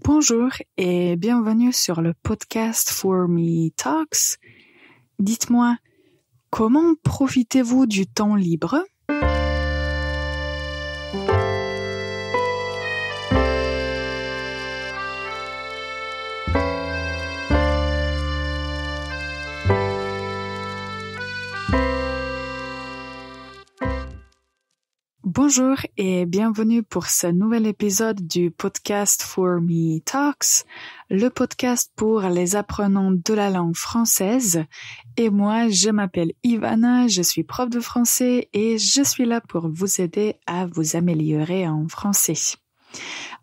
Bonjour et bienvenue sur le podcast For Me Talks. Dites-moi, comment profitez-vous du temps libre? Bonjour et bienvenue pour ce nouvel épisode du podcast For Me Talks, le podcast pour les apprenants de la langue française. Et moi, je m'appelle Ivana, je suis prof de français et je suis là pour vous aider à vous améliorer en français.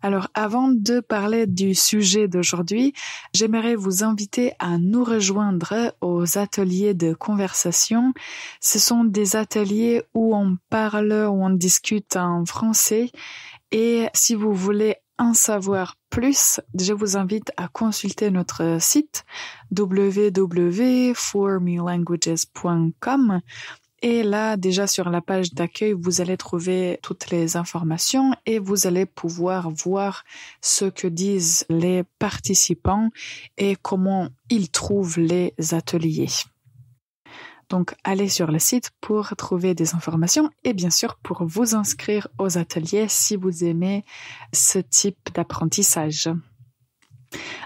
Alors, avant de parler du sujet d'aujourd'hui, j'aimerais vous inviter à nous rejoindre aux ateliers de conversation. Ce sont des ateliers où on parle, où on discute en français. Et si vous voulez en savoir plus, je vous invite à consulter notre site www.formelanguages.com. Et là, déjà sur la page d'accueil, vous allez trouver toutes les informations et vous allez pouvoir voir ce que disent les participants et comment ils trouvent les ateliers. Donc, allez sur le site pour trouver des informations et bien sûr pour vous inscrire aux ateliers si vous aimez ce type d'apprentissage.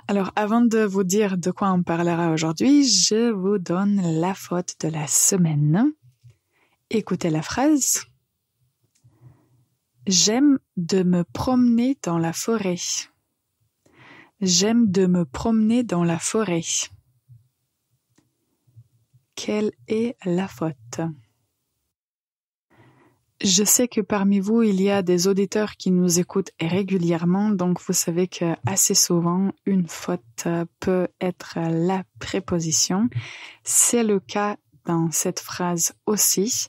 Alors, avant de vous dire de quoi on parlera aujourd'hui, je vous donne la faute de la semaine. Écoutez la phrase. J'aime de me promener dans la forêt. J'aime de me promener dans la forêt. Quelle est la faute? Je sais que parmi vous, il y a des auditeurs qui nous écoutent régulièrement, donc vous savez que assez souvent, une faute peut être la préposition. C'est le cas dans cette phrase aussi,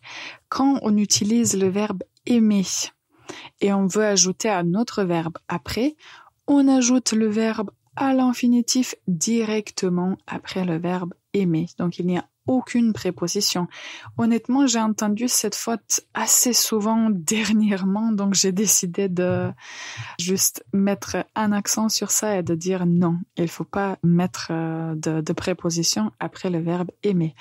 quand on utilise le verbe aimer et on veut ajouter un autre verbe après, on ajoute le verbe à l'infinitif directement après le verbe aimer. Donc il n'y a aucune préposition. Honnêtement, j'ai entendu cette faute assez souvent dernièrement, donc j'ai décidé de juste mettre un accent sur ça et de dire non, il faut pas mettre de préposition après le verbe aimer.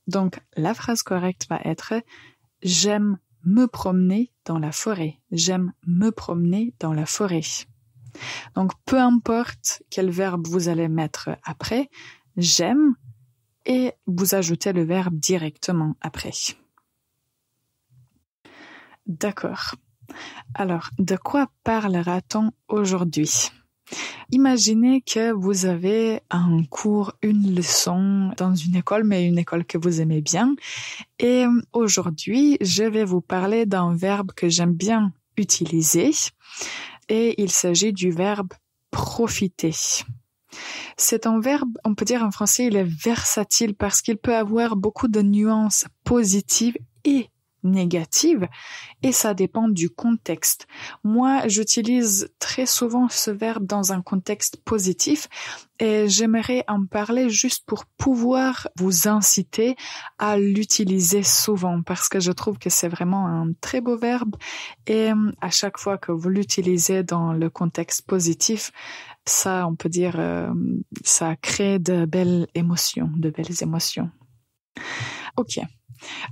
Donc, la phrase correcte va être « J'aime me promener dans la forêt. J'aime me promener dans la forêt. » Donc, peu importe quel verbe vous allez mettre après, « j'aime » et vous ajoutez le verbe directement après. D'accord. Alors, de quoi parlera-t-on aujourd'hui ? Imaginez que vous avez un cours, une leçon dans une école, mais une école que vous aimez bien. Et aujourd'hui, je vais vous parler d'un verbe que j'aime bien utiliser. Et il s'agit du verbe profiter. C'est un verbe, on peut dire en français, il est versatile parce qu'il peut avoir beaucoup de nuances positives et négatives et ça dépend du contexte. Moi, j'utilise très souvent ce verbe dans un contexte positif et j'aimerais en parler juste pour pouvoir vous inciter à l'utiliser souvent parce que je trouve que c'est vraiment un très beau verbe et à chaque fois que vous l'utilisez dans le contexte positif, ça, on peut dire, ça crée de belles émotions. Ok.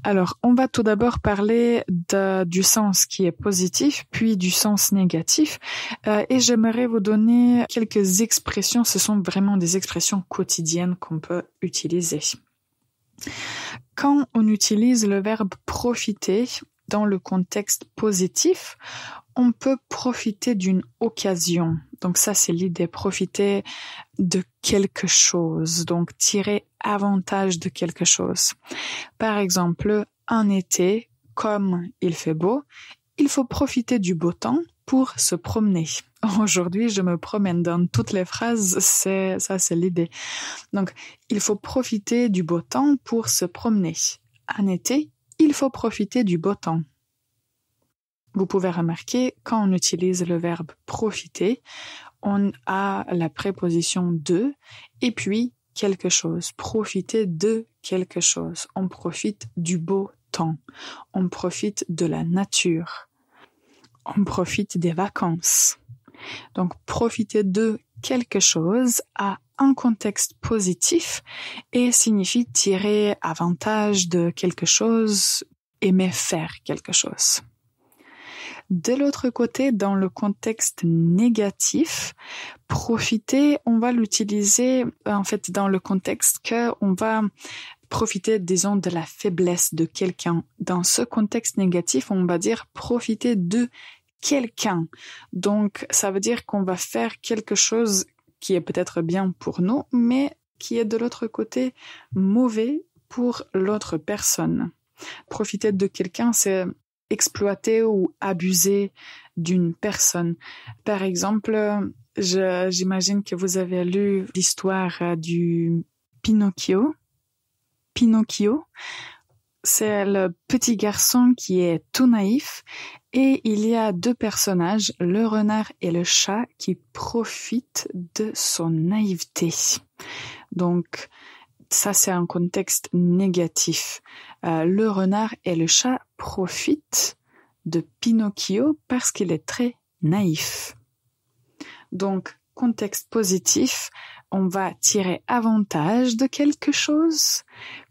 Alors, on va tout d'abord parler du sens qui est positif, puis du sens négatif. Et j'aimerais vous donner quelques expressions. Ce sont vraiment des expressions quotidiennes qu'on peut utiliser. Quand on utilise le verbe profiter dans le contexte positif, on peut profiter d'une occasion. Donc ça, c'est l'idée, profiter de quelque chose, donc tirer avantage de quelque chose. Par exemple, en été, comme il fait beau, il faut profiter du beau temps pour se promener. Aujourd'hui, je me promène dans toutes les phrases, c'est l'idée. Donc, il faut profiter du beau temps pour se promener. En été, il faut profiter du beau temps. Vous pouvez remarquer, quand on utilise le verbe profiter, on a la préposition de et puis quelque chose. Profiter de quelque chose. On profite du beau temps. On profite de la nature. On profite des vacances. Donc, profiter de quelque chose a un contexte positif et signifie tirer avantage de quelque chose, aimer faire quelque chose. De l'autre côté, dans le contexte négatif, profiter, on va l'utiliser en fait dans le contexte qu'on va profiter, disons, de la faiblesse de quelqu'un. Dans ce contexte négatif, on va dire profiter de quelqu'un. Donc, ça veut dire qu'on va faire quelque chose qui est peut-être bien pour nous, mais qui est de l'autre côté mauvais pour l'autre personne. Profiter de quelqu'un, c'est exploiter ou abuser d'une personne. Par exemple, j'imagine que vous avez lu l'histoire du Pinocchio. Pinocchio, c'est le petit garçon qui est tout naïf et il y a deux personnages, le renard et le chat, qui profitent de son naïveté. Donc, ça, c'est un contexte négatif. Le renard et le chat profitent de Pinocchio parce qu'il est très naïf. Donc, contexte positif, on va tirer avantage de quelque chose.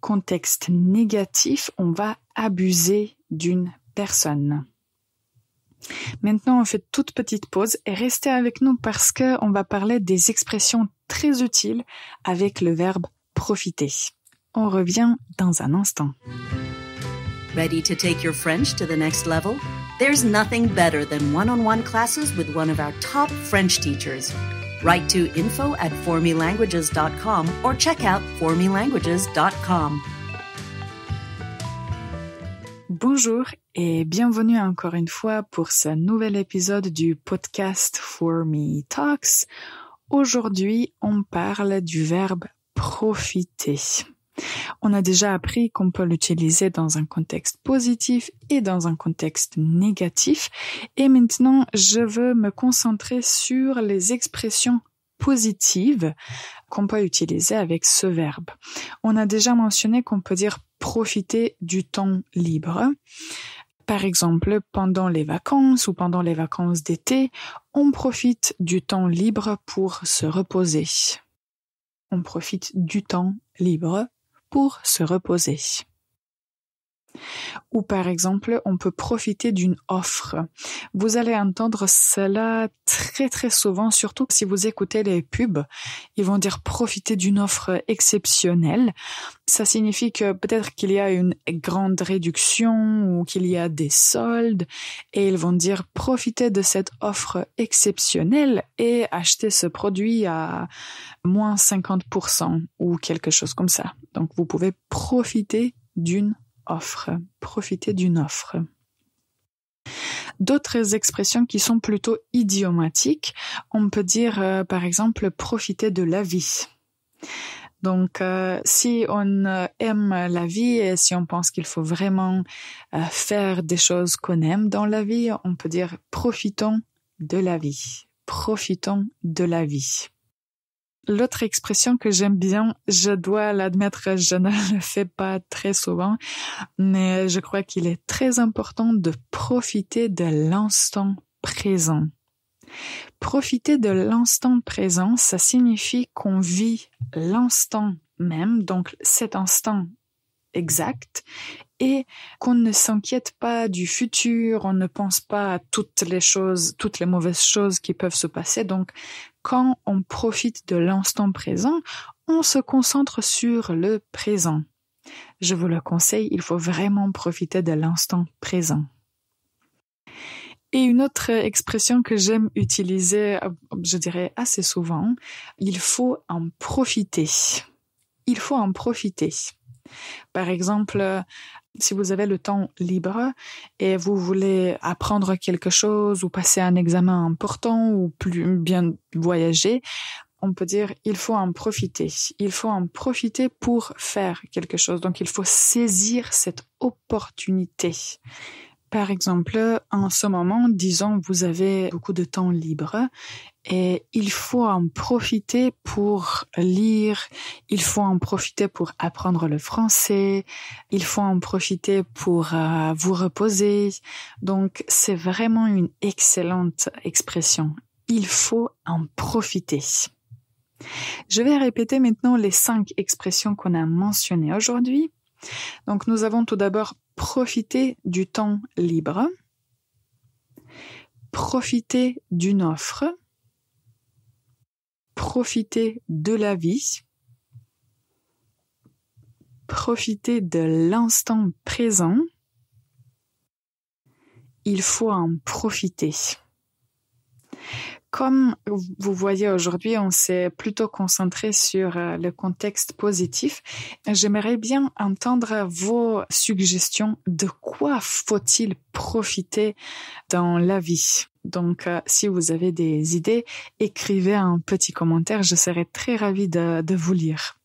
Contexte négatif, on va abuser d'une personne. Maintenant, on fait toute petite pause et restez avec nous parce qu'on va parler des expressions très utiles avec le verbe profiter. On revient dans un instant. Ready to take your French to the next level? There's nothing better than one-on-one classes with one of our top French teachers. Write to info@formelanguages.com or check out formelanguages.com. Bonjour et bienvenue encore une fois pour ce nouvel épisode du podcast For Me Talks. Aujourd'hui, on parle du verbe profiter. On a déjà appris qu'on peut l'utiliser dans un contexte positif et dans un contexte négatif. Et maintenant, je veux me concentrer sur les expressions positives qu'on peut utiliser avec ce verbe. On a déjà mentionné qu'on peut dire profiter du temps libre. Par exemple, pendant les vacances ou pendant les vacances d'été, on profite du temps libre pour se reposer. On profite du temps libre pour se reposer. Ou par exemple, on peut profiter d'une offre. Vous allez entendre cela très très souvent, surtout si vous écoutez les pubs. Ils vont dire profiter d'une offre exceptionnelle. Ça signifie que peut-être qu'il y a une grande réduction ou qu'il y a des soldes et ils vont dire profiter de cette offre exceptionnelle et acheter ce produit à moins 50% ou quelque chose comme ça. Donc vous pouvez profiter d'une offre, profiter d'une offre. D'autres expressions qui sont plutôt idiomatiques, on peut dire par exemple profiter de la vie. Donc si on aime la vie et si on pense qu'il faut vraiment faire des choses qu'on aime dans la vie, on peut dire profitons de la vie. Profitons de la vie. L'autre expression que j'aime bien, je dois l'admettre, je ne le fais pas très souvent, mais je crois qu'il est très important de profiter de l'instant présent. Profiter de l'instant présent, ça signifie qu'on vit l'instant même, donc cet instant exact, et qu'on ne s'inquiète pas du futur, on ne pense pas à toutes les mauvaises choses qui peuvent se passer. Donc, quand on profite de l'instant présent, on se concentre sur le présent. Je vous le conseille, il faut vraiment profiter de l'instant présent. Et une autre expression que j'aime utiliser, je dirais assez souvent, il faut en profiter. Il faut en profiter. Par exemple, si vous avez le temps libre et vous voulez apprendre quelque chose ou passer un examen important ou plus bien voyager, on peut dire il faut en profiter. Il faut en profiter pour faire quelque chose. Donc il faut saisir cette opportunité. Par exemple, en ce moment, disons, vous avez beaucoup de temps libre et il faut en profiter pour lire, il faut en profiter pour apprendre le français, il faut en profiter pour vous reposer. Donc, c'est vraiment une excellente expression. il faut en profiter. Je vais répéter maintenant les 5 expressions qu'on a mentionnées aujourd'hui. Donc, nous avons tout d'abord profiter du temps libre, profiter d'une offre, profiter de la vie, profiter de l'instant présent. Il faut en profiter. Comme vous voyez aujourd'hui, on s'est plutôt concentré sur le contexte positif. J'aimerais bien entendre vos suggestions. De quoi faut-il profiter dans la vie? Donc, si vous avez des idées, écrivez un petit commentaire. Je serai très ravie de vous lire.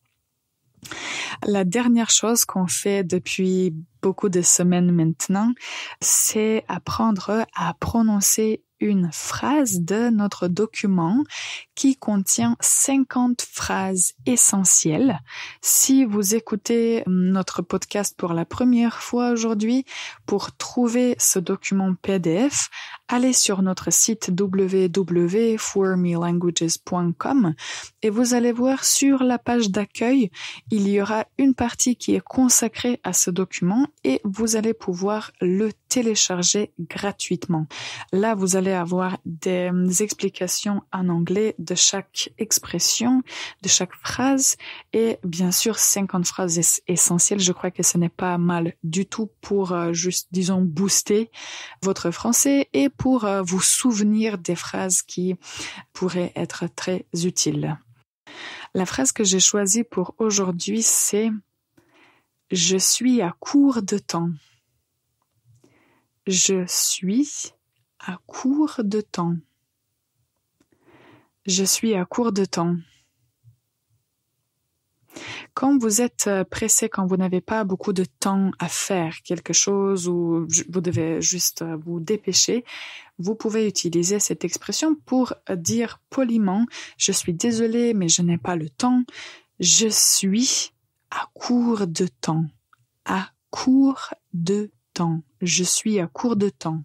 La dernière chose qu'on fait depuis beaucoup de semaines maintenant, c'est apprendre à prononcer une phrase de notre document qui contient 50 phrases essentielles. Si vous écoutez notre podcast pour la première fois aujourd'hui, pour trouver ce document PDF, allez sur notre site www.formelanguages.com et vous allez voir sur la page d'accueil, il y aura une partie qui est consacrée à ce document et vous allez pouvoir le télécharger gratuitement. Là, vous allez avoir des explications en anglais de chaque expression, de chaque phrase et bien sûr 50 phrases essentielles. Je crois que ce n'est pas mal du tout pour juste, disons, booster votre français et pour vous souvenir des phrases qui pourraient être très utiles. La phrase que j'ai choisie pour aujourd'hui, c'est « Je suis à court de temps ». Je suis à court de temps. Je suis à court de temps. Quand vous êtes pressé, quand vous n'avez pas beaucoup de temps à faire quelque chose ou vous devez juste vous dépêcher, vous pouvez utiliser cette expression pour dire poliment « Je suis désolé, mais je n'ai pas le temps. Je suis à court de temps. À court de temps. Je suis à court de temps. »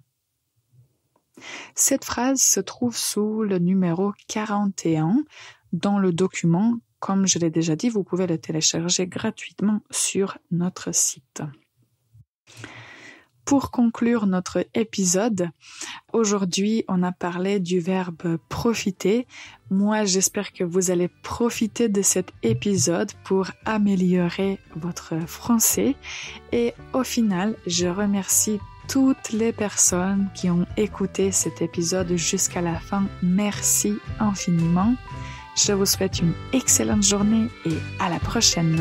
Cette phrase se trouve sous le numéro 41 dans le document. Comme je l'ai déjà dit, vous pouvez le télécharger gratuitement sur notre site. Pour conclure notre épisode, aujourd'hui, on a parlé du verbe profiter. Moi, j'espère que vous allez profiter de cet épisode pour améliorer votre français. Et au final, je remercie toutes les personnes qui ont écouté cet épisode jusqu'à la fin. Merci infiniment. Je vous souhaite une excellente journée et à la prochaine.